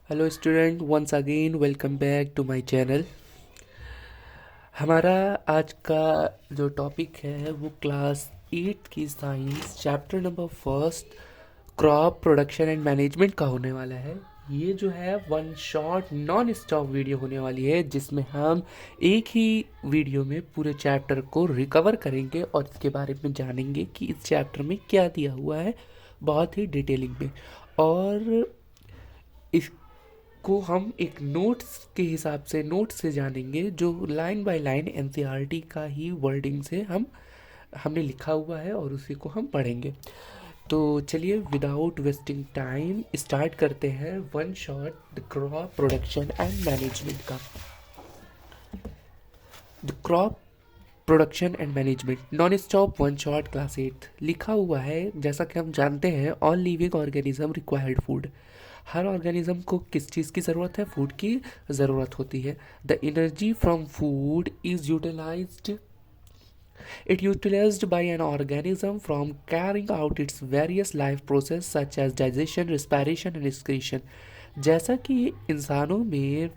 Hello student, once again welcome back to my channel. हमारा आज का जो टॉपिक है वो क्लास 8 की science chapter number first crop production and management का होने वाला है। ये जो है one shot non stop video होने वाली है, जिसमें हम एक ही वीडियो में पूरे चैप्टर को रिकवर करेंगे और इसके बारे में जानेंगे कि इस चैप्टर में क्या दिया हुआ है, बहुत ही डिटेलिंग में। और इसको हम एक नोट्स के हिसाब से नोट्स से जानेंगे, जो लाइन बाय लाइन एनसीईआरटी का ही वर्डिंग से हमने लिखा हुआ है और उसी को हम पढ़ेंगे। तो चलिए विदाउट वेस्टिंग टाइम स्टार्ट करते हैं one shot the crop production and management का। The crop production and management non stop one shot class 8 लिखा हुआ है। जैसा कि हम जानते हैं, all living organism required food. हर ऑर्गेनिज्म को किस चीज़ की ज़रूरत है? फूड की ज़रूरत होती है। The energy from food is utilized It utilized by an organism from carrying out its various life process such as digestion, respiration and excretion। जैसा कि इंसानों में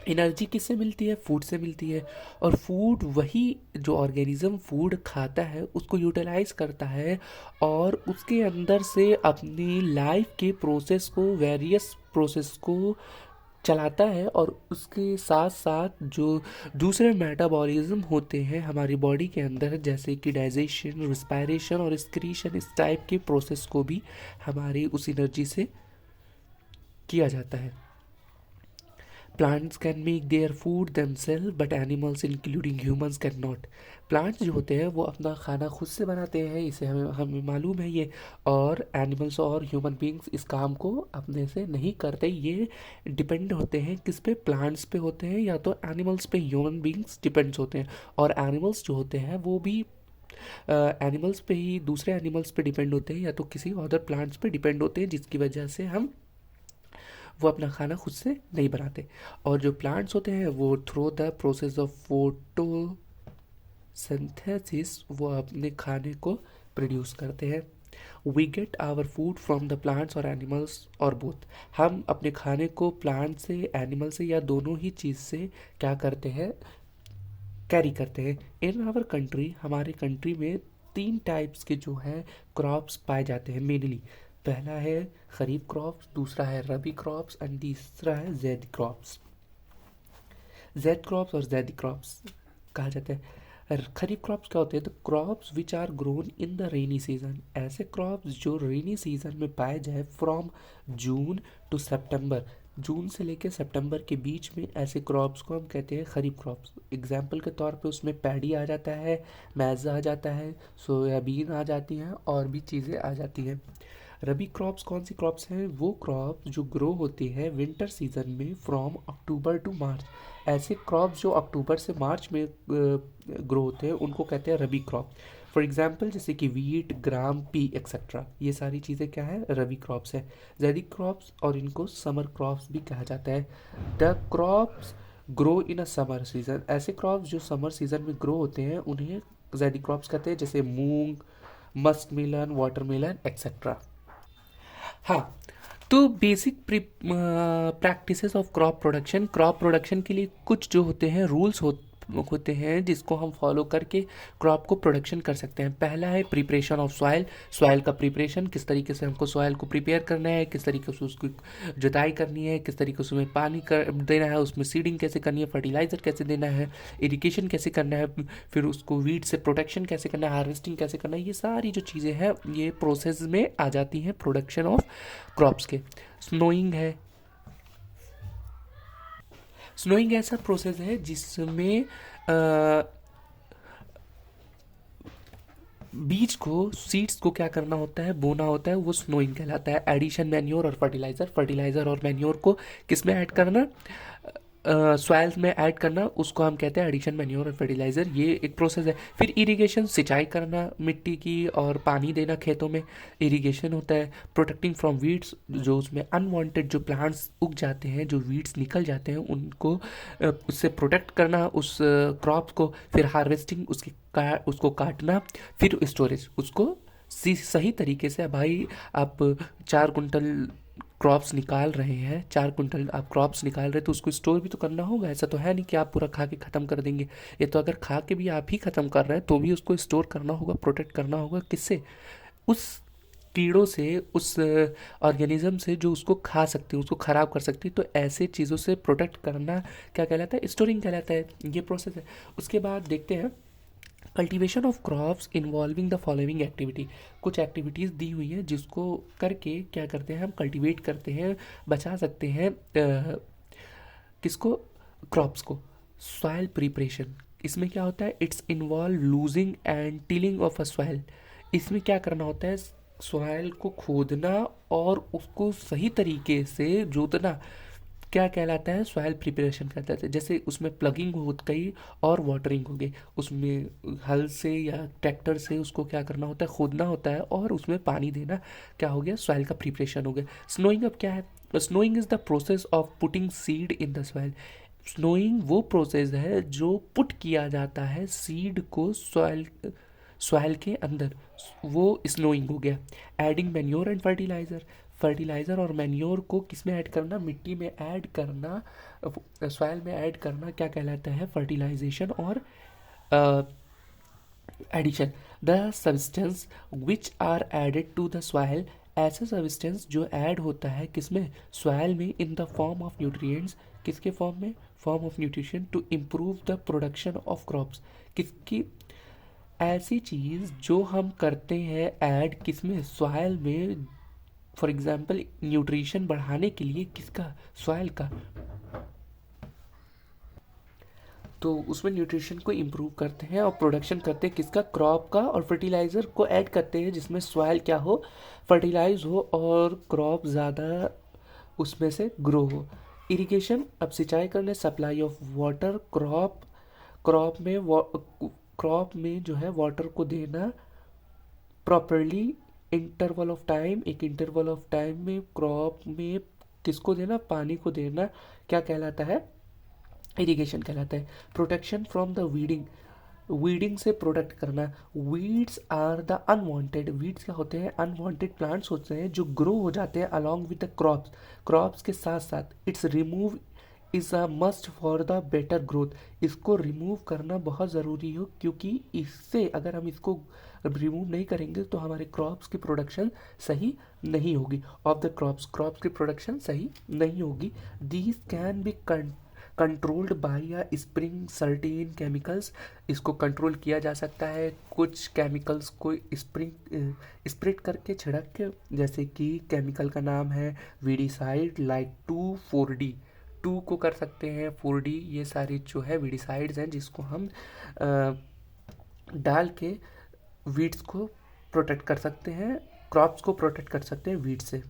एनर्जी किससे मिलती है? फूड से मिलती है। और फूड वही जो ऑर्गेनिज्म फूड खाता है उसको यूटिलाइज करता है और उसके अंदर से अपनी लाइफ के प्रोसेस को, वेरियस प्रोसेस को चलाता है। और उसके साथ साथ जो दूसरे मेटाबॉलिज्म होते हैं हमारी बॉडी के अंदर, जैसे कि डाइजेशन, रिस्पायरेशन और एक्सक्रीशन, इस टाइप के प्रोसेस को भी हमारी उस एनर्जी से किया जाता है। Plants can make their food themselves but animals including humans can not. Plants जो होते हैं वो अपना खाना खुद से बनाते हैं, इसे हमें हमें मालूम है ये। और एनिमल्स और ह्यूमन बींग्स इस काम को अपने से नहीं करते। ये डिपेंड होते हैं किस पे? प्लांट्स पे होते हैं या तो एनिमल्स पे। ह्यूमन बींग्स डिपेंड्स होते हैं। और एनिमल्स जो होते हैं वो भी एनिमल्स पे ही, दूसरे एनिमल्स पे डिपेंड होते हैं या तो किसी अदर प्लांट्स पे डिपेंड होते हैं, जिसकी वजह से वो अपना खाना खुद से नहीं बनाते। और जो प्लांट्स होते हैं वो through the process of photosynthesis वो अपने खाने को प्रोड्यूस करते हैं। We get our food from the plants और एनिमल्स और बोथ। हम अपने खाने को प्लांट से, एनिमल से या दोनों ही चीज़ से क्या करते हैं? कैरी करते हैं। इन आवर कंट्री, हमारे कंट्री में 3 टाइप्स के जो हैं क्रॉप्स पाए जाते हैं मेनली। पहला है खरीफ क्रॉप्स, दूसरा है रबी क्रॉप्स एंड तीसरा है जैद क्रॉप्स। जैद क्रॉप्स और जैद क्रॉप्स कहा जाता है। खरीफ क्रॉप्स क्या होते हैं? तो crops which are grown in the rainy season. ऐसे क्रॉप्स जो रेनी सीजन में पाए जाए फ्रॉम जून टू सितंबर। जून से लेकर सितंबर के बीच में ऐसे क्रॉप्स को हम कहते हैं खरीफ क्रॉप्स। एग्जाम्पल के तौर पे उसमें पैडी आ जाता है, मैज़ आ जाता है, सोयाबीन आ जाती हैं और भी चीज़ें आ जाती हैं। रबी क्रॉप्स कौन सी क्रॉप्स हैं? वो क्रॉप्स जो ग्रो होती है विंटर सीजन में फ्रॉम अक्टूबर टू मार्च। ऐसे क्रॉप्स जो अक्टूबर से मार्च में ग्रो होते हैं उनको कहते हैं रबी क्रॉप। फॉर एग्जाम्पल जैसे कि वीट, ग्राम, पी एक्सेट्रा, ये सारी चीज़ें क्या है? रबी क्रॉप्स है। जैदी क्रॉप्स और इनको समर क्रॉप्स भी कहा जाता है। The crops grow in a summer season. ऐसे क्रॉप्स जो समर सीजन में ग्रो होते हैं उन्हें जैदी क्रॉप्स कहते हैं, जैसे मूंग, मस्क मिलन, वाटरमेलन एक्सेट्रा। हाँ, तो basic practices of crop production के लिए कुछ जो होते हैं रूल्स होते हैं जिसको हम फॉलो करके क्रॉप को प्रोडक्शन कर सकते हैं। पहला है प्रिपरेशन ऑफ सॉइल। सॉइल का प्रिपरेशन, किस तरीके से हमको सॉइल को प्रिपेयर करना है, किस तरीके से उसकी जुताई करनी है, किस तरीके से उसमें पानी देना है, उसमें सीडिंग कैसे करनी है, फर्टिलाइज़र कैसे देना है, इरिगेशन कैसे करना है, फिर उसको वीड से प्रोटेक्शन कैसे करना है, हार्वेस्टिंग कैसे करना है। ये सारी जो चीज़ें हैं ये प्रोसेस में आ जाती हैं प्रोडक्शन ऑफ क्रॉप्स के। स्नोइंग है। स्नोइंग ऐसा प्रोसेस है जिसमें बीज को, सीड्स को क्या करना होता है? बोना होता है। वो स्नोइंग कहलाता है। एडिशन मैन्योर और फर्टिलाइज़र और मैन्योर को किस में ऐड करना? सॉइल्स में ऐड करना, उसको हम कहते हैं एडिशन मैन्योर और फर्टिलाइज़र। ये एक प्रोसेस है। फिर इरिगेशन, सिंचाई करना मिट्टी की और पानी देना खेतों में, इरिगेशन होता है। प्रोटेक्टिंग फ्रॉम वीड्स, जो उसमें अनवांटेड जो प्लांट्स उग जाते हैं, जो वीड्स निकल जाते हैं, उनको उससे प्रोटेक्ट करना उस क्रॉप को। फिर हार्वेस्टिंग, उसको काटना। फिर स्टोरेज, उसको सही तरीके से। भाई आप 4 कुंटल क्रॉप्स निकाल रहे हैं, 4 कुंटल आप क्रॉप्स निकाल रहे हैं, तो उसको स्टोर भी तो करना होगा। ऐसा तो है नहीं कि आप पूरा खा के ख़त्म कर देंगे। ये तो अगर खा के भी आप ही ख़त्म कर रहे हैं तो भी उसको स्टोर करना होगा, प्रोटेक्ट करना होगा। किससे? उस कीड़ों से, उस ऑर्गेनिज्म से जो उसको खा सकती है, उसको ख़राब कर सकती है। तो ऐसे चीज़ों से प्रोटेक्ट करना क्या कहलाता है? स्टोरिंग कहलाता है। ये प्रोसेस है। उसके बाद देखते हैं cultivation of crops involving the following activity. कुछ एक्टिविटीज़ दी हुई है जिसको करके क्या करते हैं हम? कल्टीवेट करते हैं, बचा सकते हैं किसको? क्रॉप्स को। सॉइल प्रिपरेशन, इसमें क्या होता है? It's involve losing and tilling of a soil. इसमें क्या करना होता है? सॉइल को खोदना और उसको सही तरीके से जोतना क्या कहलाता है? सॉइल प्रिपरेशन कहलाता है। जैसे उसमें प्लगिंग हो गई और वाटरिंग हो गई। उसमें हल से या ट्रैक्टर से उसको क्या करना होता है? खोदना होता है और उसमें पानी देना। क्या हो गया? सॉइल का प्रिपरेशन हो गया। स्नोइंग अब क्या है? Snowing is the process of putting seed in the soil. Snowing वो प्रोसेस है जो पुट किया जाता है सीड को सॉइल सॉइल के अंदर, वो स्नोइंग हो गया। Adding manure and fertiliser, fertiliser और मैन्योर को किस में ऐड करना? मिट्टी में ऐड करना, सॉइल में ऐड करना क्या कहलाता है? फर्टिलाइजेशन और addition. The substance which are added to the soil, ऐसा सब्सटेंस जो ऐड होता है किसमें? सॉइल में, in the form of nutrients. किसके फॉर्म में? Form of nutrition to improve the production of crops. किसकी? ऐसी चीज़ जो हम करते हैं ऐड किसमें? सॉइल में। फॉर एग्जांपल न्यूट्रिशन बढ़ाने के लिए किसका? सॉइल का। तो उसमें न्यूट्रिशन को इम्प्रूव करते हैं और प्रोडक्शन करते हैं किसका? क्रॉप का। और फर्टिलाइज़र को ऐड करते हैं जिसमें सॉइल क्या हो? फर्टिलाइज हो और क्रॉप ज़्यादा उसमें से ग्रो हो। इरिगेशन, अब सिंचाई करने, सप्लाई ऑफ वाटर, क्रॉप में क्रॉप में जो है वाटर को देना प्रॉपरली। इंटरवल ऑफ टाइम, एक इंटरवल ऑफ टाइम में क्रॉप में किसको देना? पानी को देना। क्या कहलाता है? इरिगेशन कहलाता है। Protection from the weeding, weeding से प्रोटेक्ट करना। Weeds are the unwanted, weeds क्या होते हैं? अनवांटेड प्लांट्स होते हैं जो ग्रो हो जाते हैं along with the crops, crops के साथ साथ। It's remove is a must for the better growth, इसको रिमूव करना बहुत ज़रूरी हो, क्योंकि इससे अगर हम इसको रिमूव नहीं करेंगे तो हमारे क्रॉप्स की प्रोडक्शन सही नहीं होगी। ऑफ द क्रॉप्स, क्रॉप्स की प्रोडक्शन सही नहीं होगी। These can be controlled by a spring certain chemicals, इसको कंट्रोल किया जा सकता है कुछ केमिकल्स को स्प्रिट करके, छिड़क के। जैसे कि केमिकल का नाम है वीडिसाइड, लाइक 2,4-D, 2 को कर सकते हैं, 4D, ये सारी जो है वीडिसाइड्स हैं जिसको हम डाल के वीड्स को प्रोटेक्ट कर सकते हैं, क्रॉप्स को प्रोटेक्ट कर सकते हैं वीड से।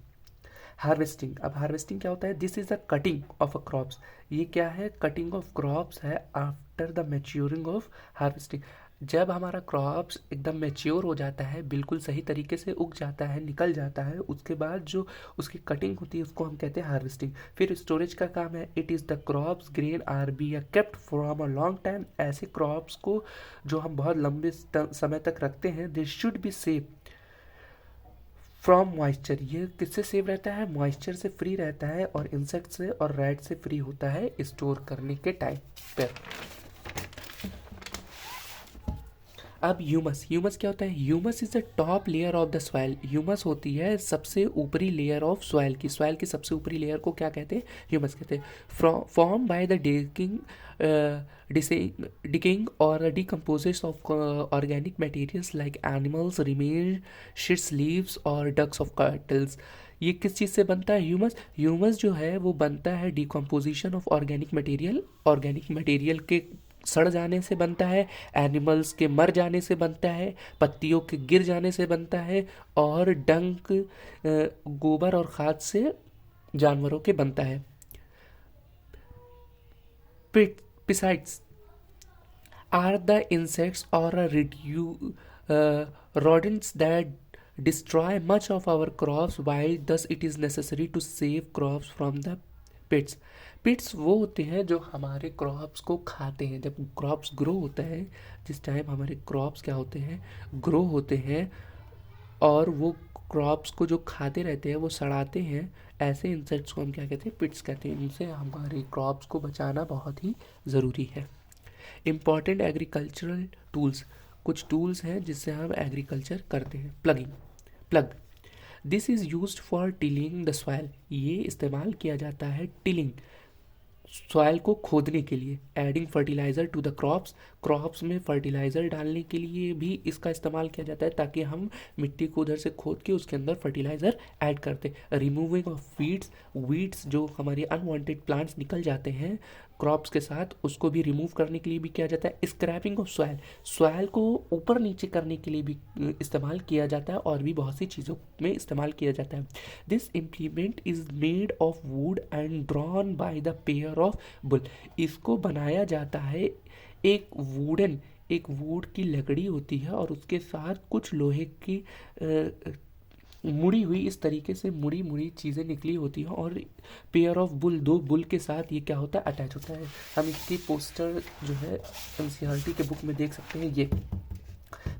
हार्वेस्टिंग, अब हार्वेस्टिंग क्या होता है? This is the cutting of a crops, ये क्या है? कटिंग ऑफ क्रॉप्स है after the maturing of harvesting. जब हमारा क्रॉप्स एकदम मैच्योर हो जाता है, बिल्कुल सही तरीके से उग जाता है, निकल जाता है, उसके बाद जो उसकी कटिंग होती है उसको हम कहते हैं हार्वेस्टिंग। फिर स्टोरेज का काम है। It is the crops grain R be kept from a long time, ऐसे क्रॉप्स को जो हम बहुत लंबे समय तक रखते हैं, they should be safe from moisture, ये किससे सेव रहता है? मॉइस्चर से फ्री रहता है और इंसेक्ट से और रैट से फ्री होता है स्टोर करने के टाइम पर। अब ह्यूमस, ह्यूमस क्या होता है? Humus is the top layer of the soil, humus होती है सबसे ऊपरी लेयर ऑफ सॉइल की, सॉइल की सबसे ऊपरी लेयर को क्या कहते हैं? ह्यूमस कहते हैं। फॉर्म बाय द डिकेइंग और decomposes of organic materials like animals remain, sheets, leaves और डक्स ऑफ कैटल्स। ये किस चीज़ से बनता है? ह्यूमस, ह्यूमस जो है वो बनता है decomposition of organic material, organic material के सड़ जाने से बनता है, एनिमल्स के मर जाने से बनता है, पत्तियों के गिर जाने से बनता है, और डंक, गोबर और खाद से जानवरों के बनता है। Pesticides are the insects or rodents that destroy much of our crops, while thus it is necessary to save crops from the pests. पिट्स वो होते हैं जो हमारे क्रॉप्स को खाते हैं। जब क्रॉप्स ग्रो होता है, जिस टाइम हमारे क्रॉप्स क्या होते हैं? ग्रो होते हैं, और वो क्रॉप्स को जो खाते रहते हैं, वो सड़ाते हैं, ऐसे इंसेक्ट्स को हम क्या कहते हैं? पिट्स कहते हैं। इनसे हमारे क्रॉप्स को बचाना बहुत ही ज़रूरी है। इम्पॉर्टेंट एग्रीकल्चरल टूल्स, कुछ टूल्स हैं जिससे हम एग्रीकल्चर करते हैं। Plug, this is used for tilling the soil, ये इस्तेमाल किया जाता है टिलिंग, सॉइल को खोदने के लिए। Adding fertilizer to the crops में फर्टिलाइज़र डालने के लिए भी इसका इस्तेमाल किया जाता है, ताकि हम मिट्टी को उधर से खोद के उसके अंदर फर्टिलाइज़र ऐड करते। रिमूविंग ऑफ वीड्स जो हमारे अनवांटेड प्लांट्स निकल जाते हैं क्रॉप्स के साथ, उसको भी रिमूव करने के लिए भी किया जाता है। स्क्रैपिंग ऑफ सॉइल को ऊपर नीचे करने के लिए भी इस्तेमाल किया जाता है, और भी बहुत सी चीज़ों में इस्तेमाल किया जाता है। This implement is made of would and drawn by the pair of bull, इसको बनाया जाता है एक वुड की लकड़ी होती है, और उसके साथ कुछ लोहे की मुड़ी हुई, इस तरीके से मुड़ी चीज़ें निकली होती हैं, और पेयर ऑफ बुल, दो बुल के साथ ये क्या होता है? अटैच होता है। हम इसकी पोस्टर जो है एनसीईआरटी के बुक में देख सकते हैं। ये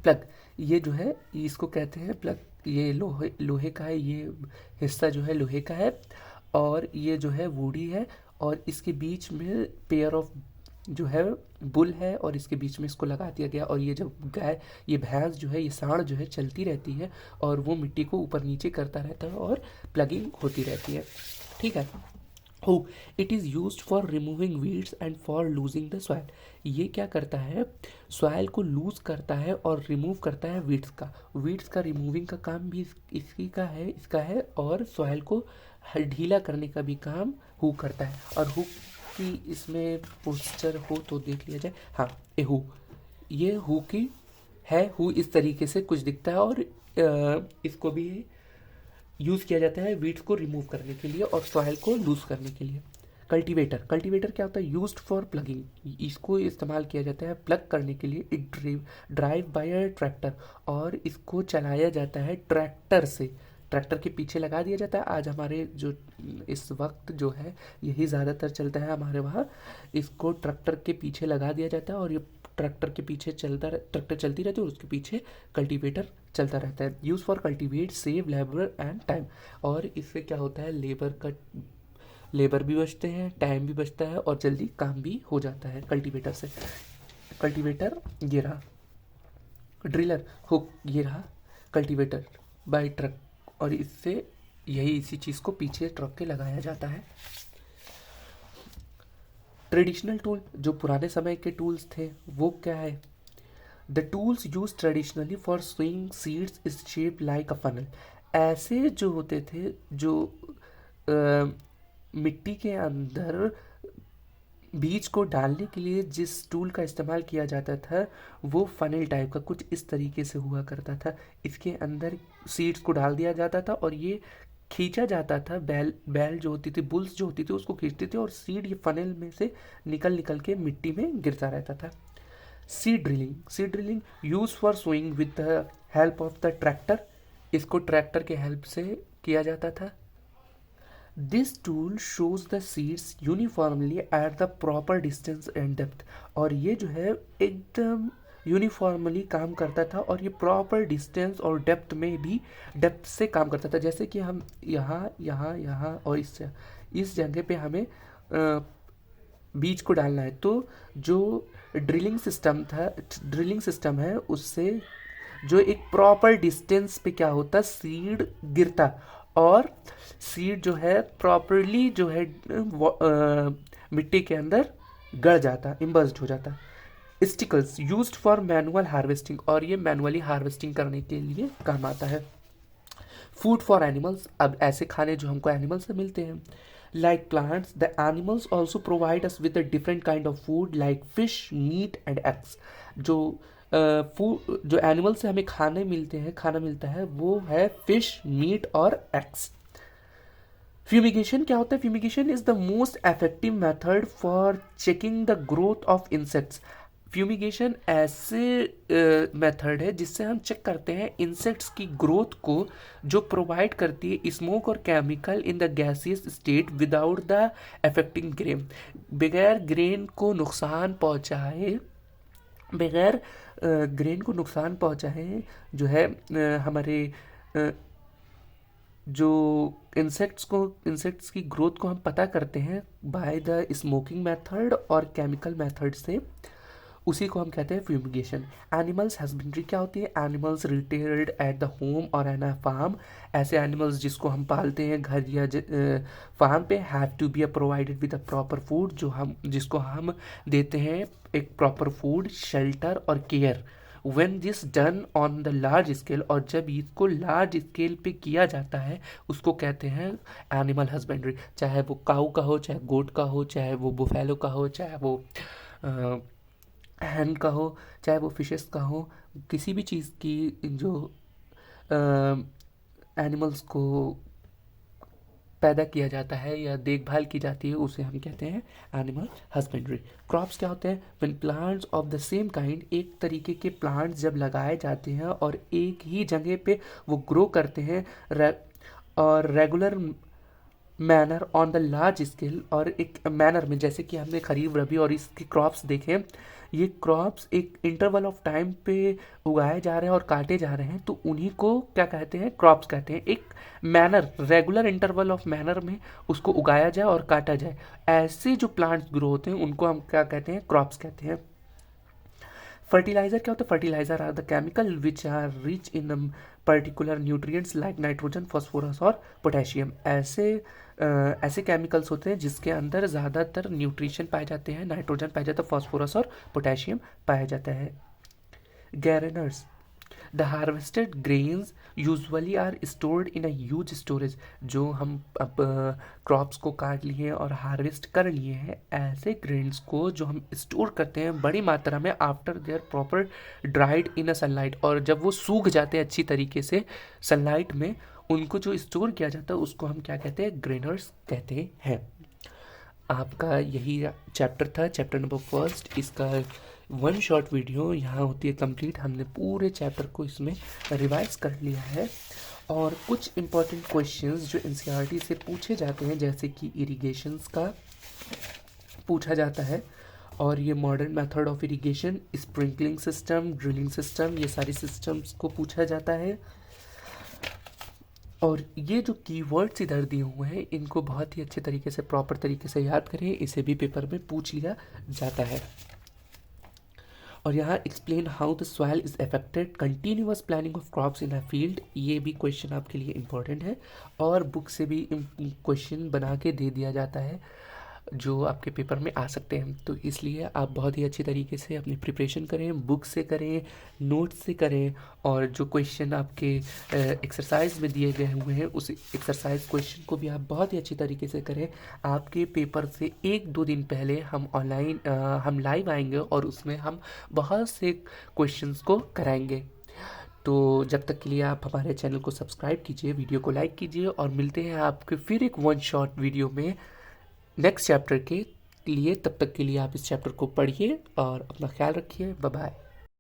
प्लग, ये जो है इसको कहते हैं प्लग, ये लोहे का है, ये हिस्सा जो है लोहे का है, और ये जो है वुडी है, और इसके बीच में पेयर ऑफ जो है बुल है, और इसके बीच में इसको लगा दिया गया। और ये जब ये भैंस जो है, ये सांड जो है चलती रहती है, और वो मिट्टी को ऊपर नीचे करता रहता है, और प्लगिंग होती रहती है। ठीक है। हो, it is used for removing weeds and for losing the soil, ये क्या करता है? सॉइल को लूज करता है और रिमूव करता है वीड्स का रिमूविंग का काम भी इसका है, और सॉइल को ढीला करने का भी काम हु करता है। और हु की इसमें पोस्चर हो तो देख लिया जाए। हाँ, ये हु की है, हु इस तरीके से कुछ दिखता है, और इसको भी यूज़ किया जाता है वीड्स को रिमूव करने के लिए और सॉइल को लूज करने के लिए। कल्टीवेटर क्या होता है? यूज्ड फॉर प्लगिंग, इसको इस्तेमाल किया जाता है प्लग करने के लिए। It drive bye a tractor, और इसको चलाया जाता है ट्रैक्टर से, ट्रैक्टर के पीछे लगा दिया जाता है। आज हमारे जो इस वक्त जो है यही ज़्यादातर चलता है हमारे वहाँ, इसको ट्रैक्टर के पीछे लगा दिया जाता है, और ये ट्रैक्टर के पीछे ट्रैक्टर चलती रहती है, और उसके पीछे कल्टीवेटर चलता रहता है। Use for cultivate save labour and time, और इससे क्या होता है? लेबर भी बचते हैं, टाइम भी बचता है, और जल्दी काम भी हो जाता है कल्टीवेटर से। कल्टीवेटर ये रहा, ड्रिलर हुक ये रहा, कल्टीवेटर बाय ट्रक, और इससे इसी चीज़ को पीछे ट्रक के लगाया जाता है। ट्रेडिशनल टूल, जो पुराने समय के टूल्स थे, वो क्या है? The tools use traditionally for swing seeds is shape like a funnel, ऐसे जो होते थे, जो मिट्टी के अंदर बीज को डालने के लिए जिस टूल का इस्तेमाल किया जाता था, वो फनल टाइप का कुछ इस तरीके से हुआ करता था। इसके अंदर सीड्स को डाल दिया जाता था, और ये खींचा जाता था, बैल जो होती थी, बुल्स जो होती थी, उसको खींचते थे, और सीड ये फनल में से निकल के मिट्टी में गिरता रहता था। Seed drilling use for sowing with the help of the tractor, इसको ट्रैक्टर के हेल्प से किया जाता था। This tool sows the seeds uniformly at the proper distance and depth, और ये जो है एकदम यूनिफॉर्मली काम करता था, और ये प्रॉपर डिस्टेंस और डेप्थ से काम करता था। जैसे कि हम यहाँ और इस जगह पे हमें बीज को डालना है, तो जो ड्रिलिंग सिस्टम है, उससे जो एक प्रॉपर डिस्टेंस पे क्या होता, सीड गिरता, और सीड जो है प्रॉपरली जो है मिट्टी के अंदर गड़ जाता, इम्बर्स्ड हो जाता। स्टिकल्स यूज्ड फॉर मैनुअल हार्वेस्टिंग, और ये मैनुअली हार्वेस्टिंग करने के लिए काम आता है। फूड फॉर एनिमल्स, अब ऐसे खाने जो हमको एनिमल से मिलते हैं। Like plants, the animals also provide us with a different kind of food like fish, meat and eggs, जो एनिमल से हमें खाना मिलता है, वो है फिश, मीट और एग्स। फ्यूमिगेशन क्या होता है? Fumigation is the most effective method for checking the growth of insects. Fumigation ऐसे मेथड है जिससे हम चेक करते हैं इंसेक्ट्स की ग्रोथ को, जो प्रोवाइड करती है स्मोक और chemical in the gaseous state without the affecting grain, बगैर ग्रेन को नुकसान पहुंचाए जो है हमारे जो इंसेक्ट्स की ग्रोथ को हम पता करते हैं बाय द स्मोकिंग मेथड और केमिकल मेथड से, उसी को हम कहते हैं फ्यूमिगेशन। एनिमल्स हस्बेंड्री क्या होती है? Animals retailed at the home और एन अ फार्म, ऐसे एनिमल्स जिसको हम पालते हैं घर या फार्म पे, have to be provided with a proper food, जिसको हम देते हैं एक प्रॉपर फूड, शेल्टर और care. When this done on the large scale, और जब इसको लार्ज स्केल पे किया जाता है उसको कहते हैं एनिमल हस्बेंड्री। चाहे वो काऊ का हो, चाहे गोट का हो, चाहे वो बुफेलो का हो, चाहे वो हैन का हो, चाहे वो फिशेस का हो, किसी भी चीज़ की जो एनिमल्स को पैदा किया जाता है या देखभाल की जाती है उसे हम कहते हैं एनिमल हस्बेंड्री। क्रॉप्स क्या होते हैं? When plants of the same kind, एक तरीके के प्लांट्स जब लगाए जाते हैं और एक ही जगह पे वो ग्रो करते हैं और regular manner on the large scale, और एक मैनर में, जैसे कि हमने खरीफ रबी और इसके क्रॉप्स देखे, ये क्रॉप्स एक इंटरवल ऑफ टाइम पे उगाए जा रहे हैं और काटे जा रहे हैं, तो उन्हीं को क्या कहते हैं? क्रॉप्स कहते हैं। एक manner, regular interval of manner में उसको उगाया जाए और काटा जाए, ऐसे जो प्लांट्स ग्रो होते हैं उनको हम क्या कहते हैं? क्रॉप्स कहते हैं। फर्टिलाइजर क्या होता है? Fertilizer are the chemical which are rich in particular nutrients like nitrogen, phosphorus और पोटेशियम। ऐसे केमिकल्स होते हैं जिसके अंदर ज़्यादातर न्यूट्रिशन पाए जाते हैं, नाइट्रोजन पाया जाता है, फॉस्फोरस और पोटेशियम पाया जाता है। Garners, the harvested grains usually are stored in a huge storage. जो हम अब क्रॉप्स को काट लिए और हार्वेस्ट कर लिए हैं, ऐसे ग्रेन्स को जो हम स्टोर करते हैं बड़ी मात्रा में after their proper dried in a sunlight, और जब वो सूख जाते हैं अच्छी तरीके से सनलाइट में, उनको जो स्टोर किया जाता है उसको हम क्या कहते हैं? ग्रेनर्स कहते हैं। आपका यही चैप्टर था, चैप्टर नंबर फर्स्ट। इसका वन शॉर्ट वीडियो यहाँ होती है कंप्लीट। हमने पूरे चैप्टर को इसमें रिवाइज कर लिया है, और कुछ इम्पोर्टेंट क्वेश्चंस जो एनसीईआरटी से पूछे जाते हैं, जैसे कि इरिगेशंस का पूछा जाता है, और ये modern method of irrigation, sprinkling system, drilling system, ये सारी सिस्टम्स को पूछा जाता है। और ये जो कीवर्ड्स इधर दिए हुए हैं इनको बहुत ही अच्छे तरीके से, प्रॉपर तरीके से याद करें, इसे भी पेपर में पूछ लिया जाता है। और यहाँ explain how the soil is affected, continuous planning of crops in a field, ये भी क्वेश्चन आपके लिए इम्पोर्टेंट है, और बुक से भी क्वेश्चन बना के दे दिया जाता है जो आपके पेपर में आ सकते हैं। तो इसलिए आप बहुत ही अच्छी तरीके से अपनी प्रिपरेशन करें, बुक से करें, नोट से करें, और जो क्वेश्चन आपके एक्सरसाइज में दिए गए हुए हैं उस एक्सरसाइज क्वेश्चन को भी आप बहुत ही अच्छी तरीके से करें। आपके पेपर से 1-2 दिन पहले हम ऑनलाइन हम लाइव आएंगे और उसमें हम बहुत से क्वेश्चंस को कराएंगे। तो जब तक के लिए आप हमारे चैनल को सब्सक्राइब कीजिए, वीडियो को लाइक कीजिए, और मिलते हैं आपके फिर एक वन शॉट वीडियो में नेक्स्ट चैप्टर के लिए। तब तक के लिए आप इस चैप्टर को पढ़िए और अपना ख्याल रखिए। Bye bye.